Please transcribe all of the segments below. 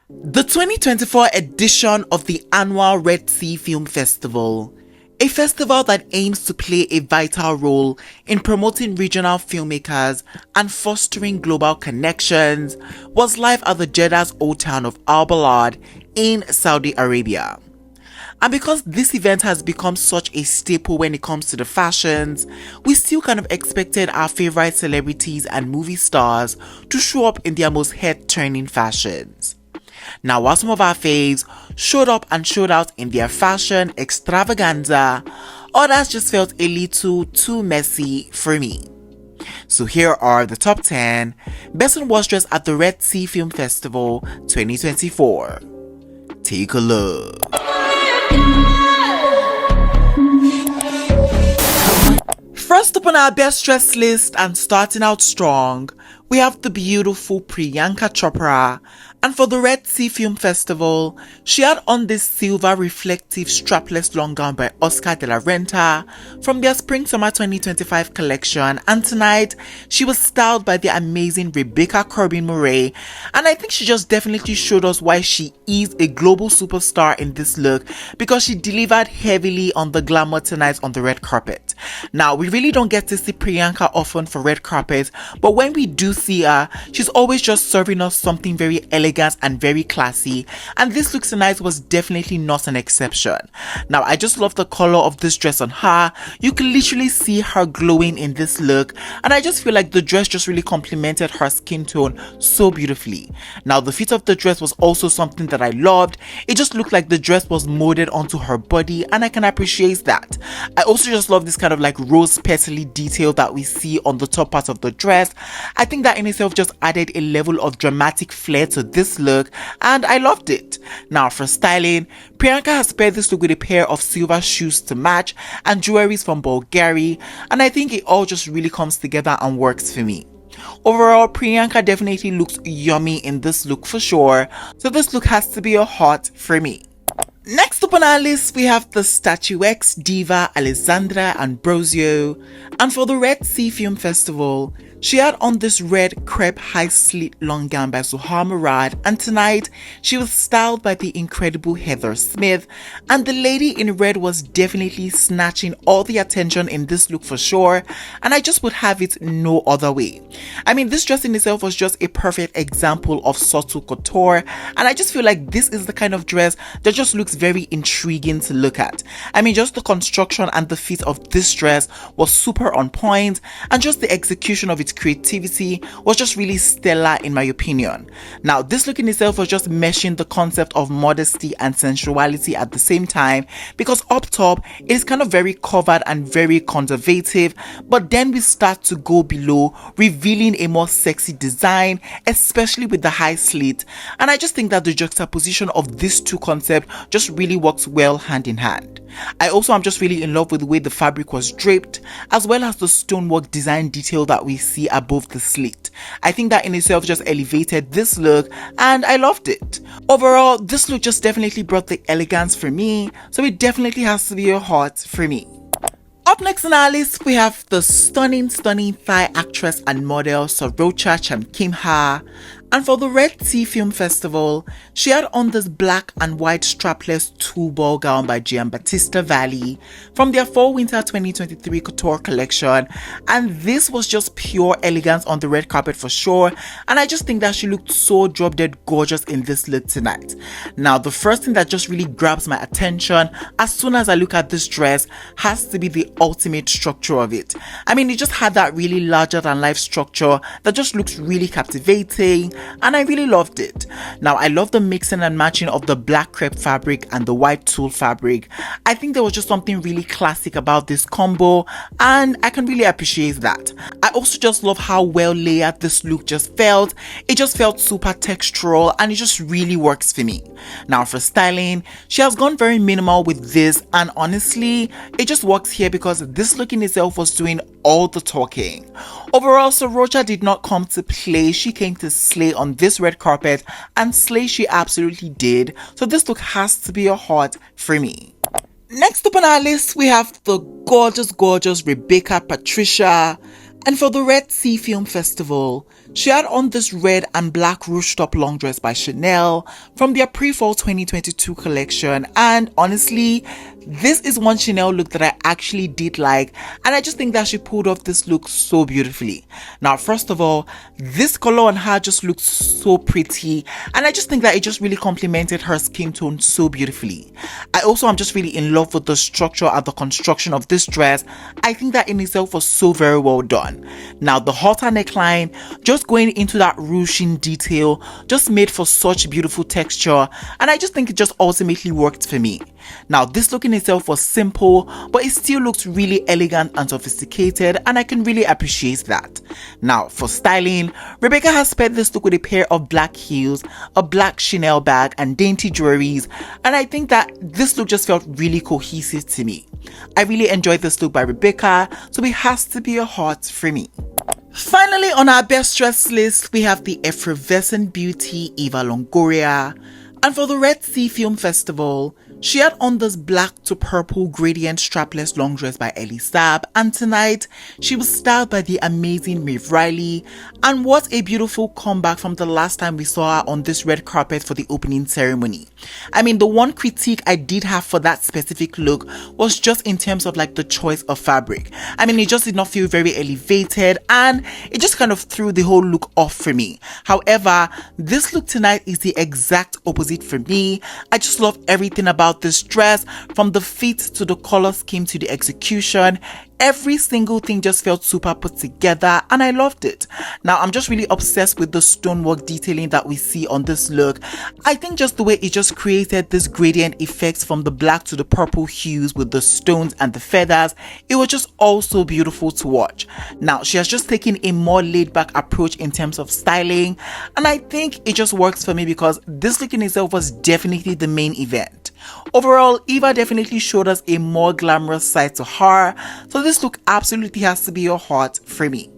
The 2024 edition of the annual Red Sea Film Festival, a festival that aims to play a vital role in promoting regional filmmakers and fostering global connections, was live at the Jeddah's old town of Al Balad in Saudi Arabia. And because this event has become such a staple when it comes to the fashions, we still kind of expected our favorite celebrities and movie stars to show up in their most head-turning fashions. Now, while some of our faves showed up and showed out in their fashion extravaganza, others just felt a little too messy for me. So here are the top 10 best unwashed dress at the Red Sea Film Festival 2024. Take a look. First up on our best dress list and starting out strong, we have the beautiful Priyanka Chopra. And for the Red Sea Film Festival, she had on this silver reflective strapless long gown by Oscar de la Renta from their Spring-Summer 2025 collection, and tonight she was styled by the amazing Rebecca Corbin-Murray, and I think she just definitely showed us why she is a global superstar in this look, because she delivered heavily on the glamour tonight on the red carpet. Now, we really don't get to see Priyanka often for red carpet, but when we do see her, she's always just serving us something very elegant and very classy, and this look tonight was definitely not an exception. Now, I just love the color of this dress on her. You can literally see her glowing in this look, and I just feel like the dress just really complemented her skin tone so beautifully. Now, the fit of the dress was also something that I loved. It just looked like the dress was molded onto her body, and I can appreciate that. I also just love this kind of like rose petally detail that we see on the top part of the dress. I think that in itself just added a level of dramatic flair to this look, and I loved it. Now, for styling, Priyanka has paired this look with a pair of silver shoes to match and jewelry from Bulgari, and I think it all just really comes together and works for me. Overall, Priyanka definitely looks yummy in this look for sure, so this look has to be a hot for me. Next up on our list, we have the statuesque diva Alessandra Ambrosio, and for the Red Sea Film Festival, she had on this red crepe high slit long gown by Zuhal Murad, and tonight she was styled by the incredible Heather Smith, and the lady in red was definitely snatching all the attention in this look for sure, and I just would have it no other way. I mean, this dress in itself was just a perfect example of subtle couture, and I just feel like this is the kind of dress that just looks very intriguing to look at. I mean, just the construction and the fit of this dress was super on point, and just the execution of its creativity was just really stellar in my opinion. Now, this look in itself was just meshing the concept of modesty and sensuality at the same time, because up top it is kind of very covered and very conservative, but then we start to go below, revealing a more sexy design, especially with the high slit, and I just think that the juxtaposition of these two concepts just really works well hand in hand. I also am just really in love with the way the fabric was draped, as well as the stonework design detail that we see above the slit. I think that in itself just elevated this look, and I loved it. Overall, this look just definitely brought the elegance for me, so it definitely has to be a hot for me. Up next on our list, we have the stunning Thai actress and model Sarocha Chamkimha. And for the Red Sea Film Festival, she had on this black and white strapless two-ball gown by Giambattista Valli from their Fall-Winter 2023 couture collection, and this was just pure elegance on the red carpet for sure, and I just think that she looked so drop-dead gorgeous in this look tonight. Now, the first thing that just really grabs my attention as soon as I look at this dress has to be the ultimate structure of it. I mean, it just had that really larger-than-life structure that just looks really captivating, and I really loved it. Now, I love the mixing and matching of the black crepe fabric and the white tulle fabric. I think there was just something really classic about this combo, and I can really appreciate that. I also just love how well layered this look just felt. It just felt super textural, and it just really works for me. Now, for styling, she has gone very minimal with this, and honestly, it just works here because this look in itself was doing all the talking. Overall, Sarocha did not come to play. She came to slay on this red carpet, and slay she absolutely did. So this look has to be a hot for me. Next up on our list, we have the gorgeous Rebecca Patricia. And for the Red Sea Film Festival, She had on this red and black ruched top long dress by Chanel from their pre-fall 2022 collection, and honestly, this is one Chanel look that I actually did like, and I just think that she pulled off this look so beautifully. Now, first of all, this color on her just looks so pretty, and I just think that it just really complemented her skin tone so beautifully. I also am just really in love with the structure and the construction of this dress. I think that in itself was so very well done. Now, the halter neckline, just going into that ruching detail, just made for such beautiful texture, and I just think it just ultimately worked for me. Now, this look in itself was simple, but it still looks really elegant and sophisticated, and I can really appreciate that. Now, for styling, Rebecca has paired this look with a pair of black heels, a black Chanel bag, and dainty jewelries, and I think that this look just felt really cohesive to me. I really enjoyed this look by Rebecca, so it has to be a heart for me. Finally, on our best dress list, we have the effervescent beauty Eva Longoria, and for the Red Sea Film Festival, she had on this black to purple gradient strapless long dress by Ellie Saab, and tonight she was styled by the amazing Maeve Riley, and what a beautiful comeback from the last time we saw her on this red carpet for the opening ceremony. I mean, the one critique I did have for that specific look was just in terms of like the choice of fabric. I mean, it just did not feel very elevated, and it just kind of threw the whole look off for me. However, this look tonight is the exact opposite for me. I just love everything about this dress, from the fit to the color scheme to the execution. Every single thing just felt super put together, and I loved it. Now, I'm just really obsessed with the stonework detailing that we see on this look. I think just the way it just created this gradient effects from the black to the purple hues with the stones and the feathers, it was just also beautiful to watch. Now, she has just taken a more laid back approach in terms of styling, and I think it just works for me because this look in itself was definitely the main event. Overall, Eva definitely showed us a more glamorous side to her, so this look absolutely has to be a heart for me.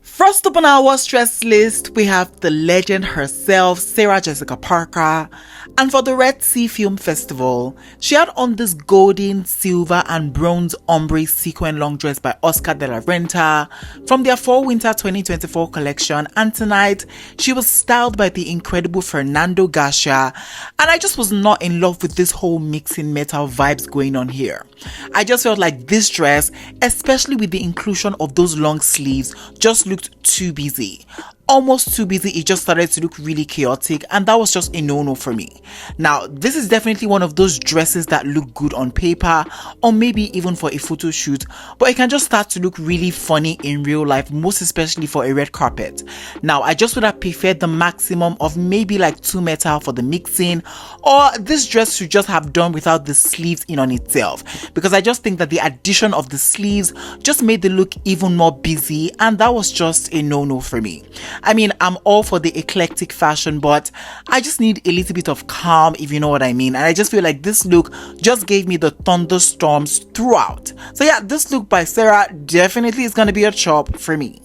First up on our worst dress list, we have the legend herself, Sarah Jessica Parker. And for the Red Sea Film Festival, she had on this golden, silver, and bronze ombre sequin long dress by Oscar de la Renta from their Fall-Winter 2024 collection. And tonight, she was styled by the incredible Fernando Garcia. And I just was not in love with this whole mixing metal vibes going on here. I just felt like this dress, especially with the inclusion of those long sleeves, just looked too busy. Almost too busy. It just started to look really chaotic, and that was just a no-no for me. Now, this is definitely one of those dresses that look good on paper or maybe even for a photo shoot, but it can just start to look really funny in real life, most especially for a red carpet. Now, I just would have preferred the maximum of maybe like 2 metal for the mixing, or this dress should just have done without the sleeves in on itself, because I just think that the addition of the sleeves just made the look even more busy, and that was just a no-no for me. I mean, I'm all for the eclectic fashion, but I just need a little bit of calm, if you know what I mean. And I just feel like this look just gave me the thunderstorms throughout. So yeah, this look by Sarah definitely is going to be a chop for me.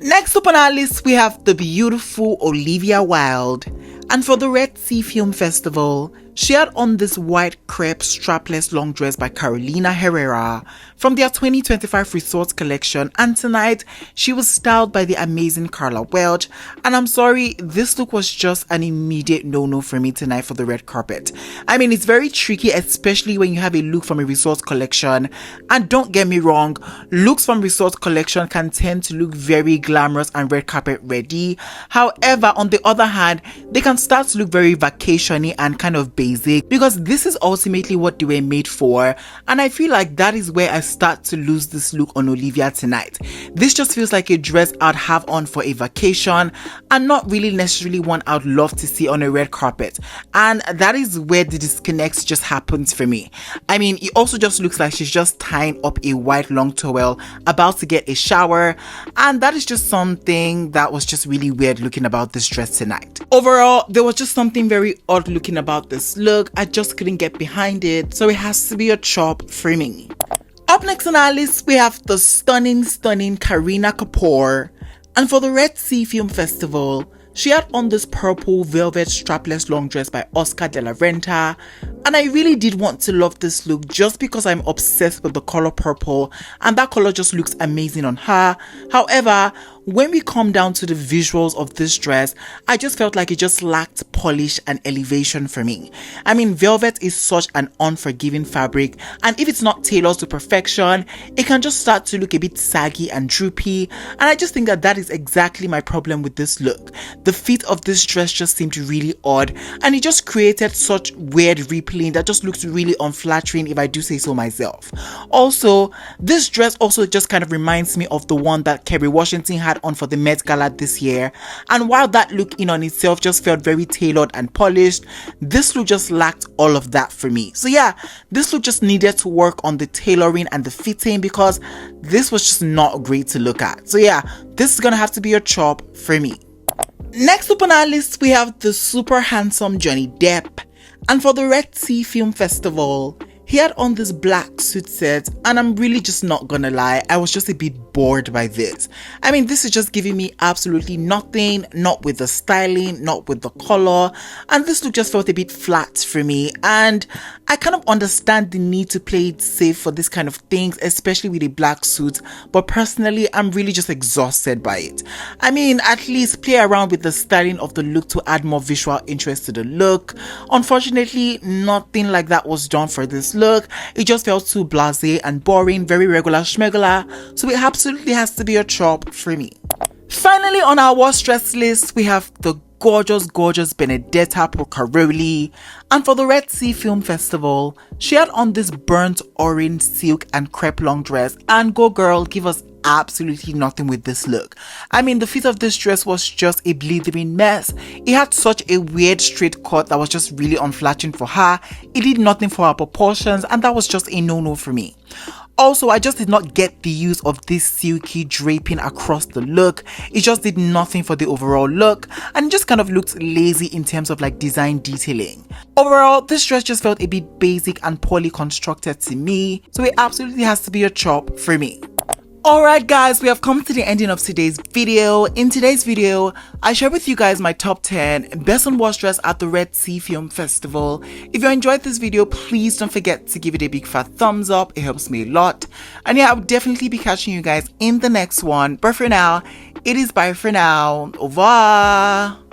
Next up on our list, we have the beautiful Olivia Wilde. And for the Red Sea Film Festival, she had on this white crepe strapless long dress by Carolina Herrera from their 2025 Resort collection, and tonight she was styled by the amazing Carla Welch. And I'm sorry, this look was just an immediate no-no for me tonight for the red carpet. I mean, it's very tricky, especially when you have a look from a Resort collection. And don't get me wrong, looks from Resort collection can tend to look very glamorous and red carpet ready. However, on the other hand, they can start to look very vacation-y and kind of basic, because this is ultimately what they were made for, and I feel like that is where I start to lose this look on Olivia tonight. This just feels like a dress I'd have on for a vacation and not really necessarily one I'd love to see on a red carpet, and that is where the disconnect just happens for me. I mean, it also just looks like she's just tying up a white long towel about to get a shower, and that is just something that was just really weird looking about this dress tonight. Overall, there was just something very odd looking about this look. I just couldn't get behind it, so it has to be a chop for me. Up next on our list, we have the stunning Kareena Kapoor. And for the Red Sea Film Festival, She had on this purple velvet strapless long dress by Oscar de la Renta, and I really did want to love this look just because I'm obsessed with the color purple and that color just looks amazing on her. However, when we come down to the visuals of this dress, I just felt like it just lacked polish and elevation for me. I mean, velvet is such an unforgiving fabric, and if it's not tailored to perfection, it can just start to look a bit saggy and droopy, and I just think that that is exactly my problem with this look. The fit of this dress just seemed really odd, and it just created such weird rippling that just looks really unflattering if I do say so myself. Also, this dress also just kind of reminds me of the one that Kerry Washington had on for the Met Gala this year, and while that look in on itself just felt very tailored and polished, this look just lacked all of that for me. So yeah, this look just needed to work on the tailoring and the fitting because this was just not great to look at. So yeah, this is gonna have to be a chop for me. Next up on our list, we have the super handsome Johnny Depp, and for the Red Sea Film Festival, he had on this black suit set, and I'm really just not gonna lie, I was just a bit bored by this. I mean, this is just giving me absolutely nothing, not with the styling, not with the color, and this look just felt a bit flat for me, and I kind of understand the need to play it safe for this kind of things, especially with a black suit, but personally, I'm really just exhausted by it. I mean, at least play around with the styling of the look to add more visual interest to the look. Unfortunately, nothing like that was done for this look. It just felt too blasé and boring, very regular schmegular, so it absolutely has to be a chop for me. Finally, on our worst dress list, we have the gorgeous Benedetta Procaroli, and for the Red Sea Film Festival, she had on this burnt orange silk and crepe long dress, and go girl, give us absolutely nothing with this look. I mean, the fit of this dress was just a blithering mess. It had such a weird straight cut that was just really unflattering for her. It did nothing for her proportions, and that was just a no-no for me. Also, I just did not get the use of this silky draping across the look. It just did nothing for the overall look, and it just kind of looked lazy in terms of like design detailing. Overall, this dress just felt a bit basic and poorly constructed to me, so it absolutely has to be a chop for me. Alright guys, we have come to the ending of today's video. In today's video, I share with you guys my top 10 best unwashed dress at the Red Sea Film Festival. If you enjoyed this video, please don't forget to give it a big fat thumbs up. It helps me a lot. And yeah, I'll definitely be catching you guys in the next one. But for now, it is bye for now. Au revoir.